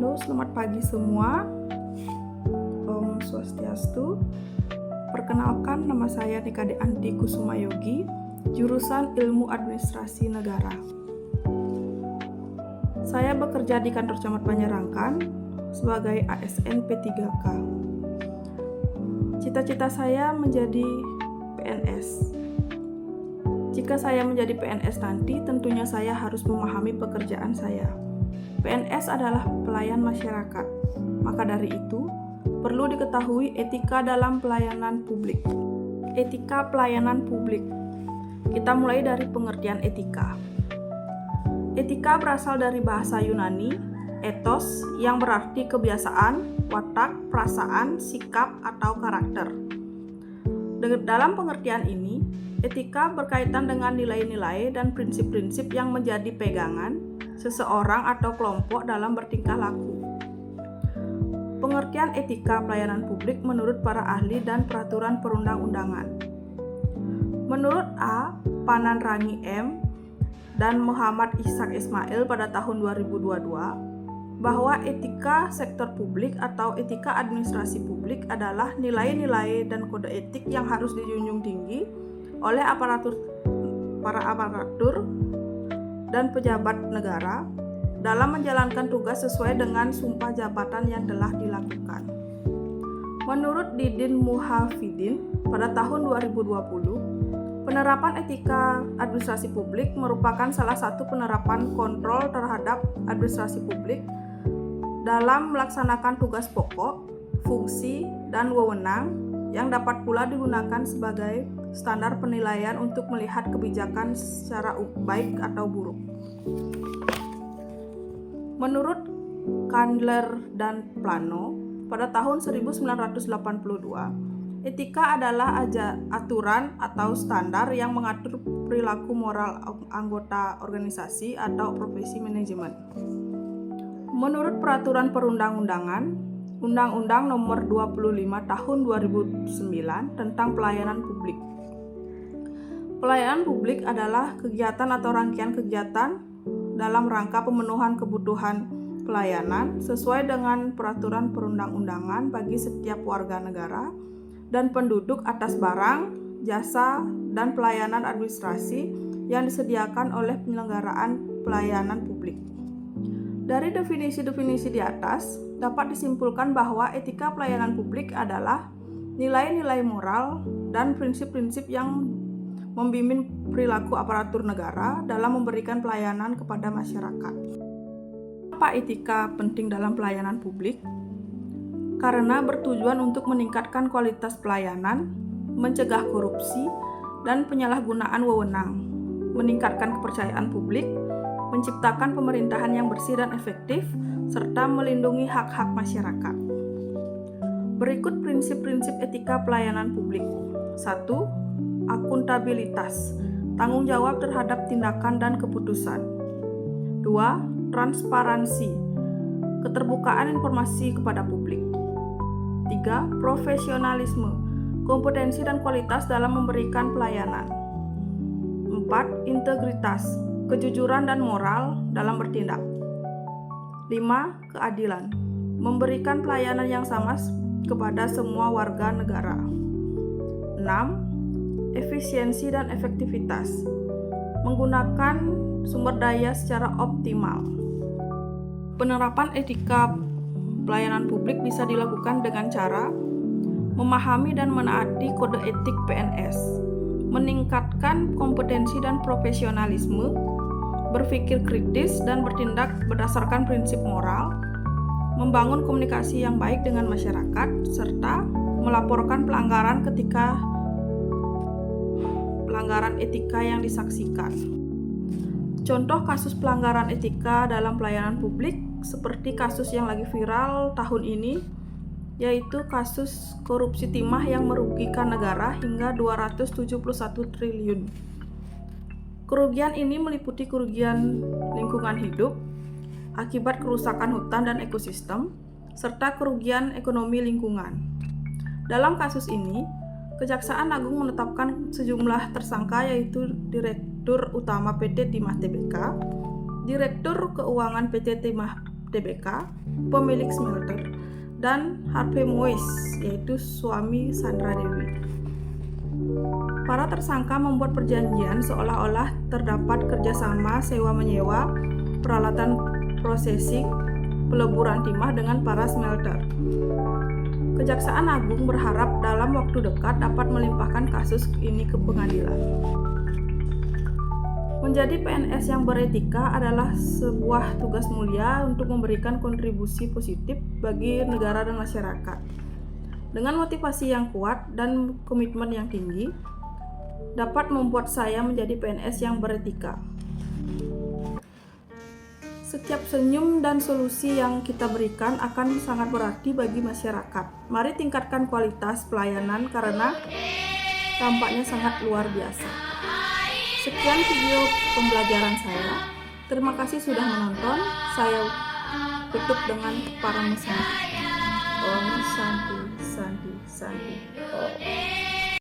Halo, selamat pagi semua. Om Swastiastu. Perkenalkan, nama saya Nikade Anti Kusuma Yogi, jurusan Ilmu Administrasi Negara. Saya bekerja di kantor Camat Panjerangkan sebagai ASN P3K. Cita-cita saya menjadi PNS. Jika saya menjadi PNS nanti, tentunya saya harus memahami pekerjaan saya. PNS adalah pelayan masyarakat, maka dari itu perlu diketahui etika dalam pelayanan publik. Etika pelayanan publik. Kita mulai dari pengertian etika. Etika berasal dari bahasa Yunani, ethos, yang berarti kebiasaan, watak, perasaan, sikap, atau karakter. Dalam pengertian ini, etika berkaitan dengan nilai-nilai dan prinsip-prinsip yang menjadi pegangan seseorang atau kelompok dalam bertingkah laku. Pengertian etika pelayanan publik menurut para ahli dan peraturan perundang-undangan. Menurut A. Pananrangi M. dan Muhammad Ishak Ismail pada tahun 2022, bahwa etika sektor publik atau etika administrasi publik adalah nilai-nilai dan kode etik yang harus dijunjung tinggi oleh para aparatur dan pejabat negara dalam menjalankan tugas sesuai dengan sumpah jabatan yang telah dilakukan. Menurut Didin Muhafidin pada tahun 2020, penerapan etika administrasi publik merupakan salah satu penerapan kontrol terhadap administrasi publik dalam melaksanakan tugas pokok, fungsi, dan wewenang yang dapat pula digunakan sebagai standar penilaian untuk melihat kebijakan secara baik atau buruk. Menurut Candler dan Plano, pada tahun 1982, etika adalah aturan atau standar yang mengatur perilaku moral anggota organisasi atau profesi manajemen. Menurut peraturan perundang-undangan, Undang-Undang Nomor 25 Tahun 2009 tentang Pelayanan Publik. Pelayanan publik adalah kegiatan atau rangkaian kegiatan dalam rangka pemenuhan kebutuhan pelayanan sesuai dengan peraturan perundang-undangan bagi setiap warga negara dan penduduk atas barang, jasa, dan pelayanan administrasi yang disediakan oleh penyelenggaraan pelayanan publik. Dari definisi-definisi di atas, dapat disimpulkan bahwa etika pelayanan publik adalah nilai-nilai moral dan prinsip-prinsip yang membimbing perilaku aparatur negara dalam memberikan pelayanan kepada masyarakat. Apa etika penting dalam pelayanan publik? Karena bertujuan untuk meningkatkan kualitas pelayanan, mencegah korupsi, dan penyalahgunaan wewenang, meningkatkan kepercayaan publik, menciptakan pemerintahan yang bersih dan efektif, serta melindungi hak-hak masyarakat. Berikut prinsip-prinsip etika pelayanan publik. 1. Akuntabilitas, tanggung jawab terhadap tindakan dan keputusan. 2. Transparansi, keterbukaan informasi kepada publik. 3. Profesionalisme, kompetensi dan kualitas dalam memberikan pelayanan. 4. Integritas, kejujuran dan moral dalam bertindak. 5. Keadilan, memberikan pelayanan yang sama kepada semua warga negara. 6. Efisiensi dan efektivitas, menggunakan sumber daya secara optimal. Penerapan etika pelayanan publik bisa dilakukan dengan cara memahami dan menaati kode etik PNS, meningkatkan kompetensi dan profesionalisme, berpikir kritis dan bertindak berdasarkan prinsip moral, membangun komunikasi yang baik dengan masyarakat, serta melaporkan pelanggaran ketika pelanggaran etika yang disaksikan. Contoh kasus pelanggaran etika dalam pelayanan publik seperti kasus yang lagi viral tahun ini, yaitu kasus korupsi timah yang merugikan negara hingga 271 triliun. Kerugian ini meliputi kerugian lingkungan hidup akibat kerusakan hutan dan ekosistem, serta kerugian ekonomi lingkungan. Dalam kasus ini, Kejaksaan Agung menetapkan sejumlah tersangka, yaitu Direktur Utama PT Timah Tbk, Direktur Keuangan PT Timah Tbk, pemilik smelter, dan Harvey Mois, yaitu suami Sandra Dewi. Para tersangka membuat perjanjian seolah-olah terdapat kerjasama sewa-menyewa peralatan processing peleburan timah dengan para smelter. Kejaksaan Agung berharap dalam waktu dekat dapat melimpahkan kasus ini ke pengadilan. Menjadi PNS yang beretika adalah sebuah tugas mulia untuk memberikan kontribusi positif bagi negara dan masyarakat. Dengan motivasi yang kuat dan komitmen yang tinggi, dapat membuat saya menjadi PNS yang beretika. Setiap senyum dan solusi yang kita berikan akan sangat berarti bagi masyarakat. Mari tingkatkan kualitas pelayanan karena dampaknya sangat luar biasa. Sekian video pembelajaran saya. Terima kasih sudah menonton. Saya tutup dengan para mesanti. Om Santi Santi Santi. Om.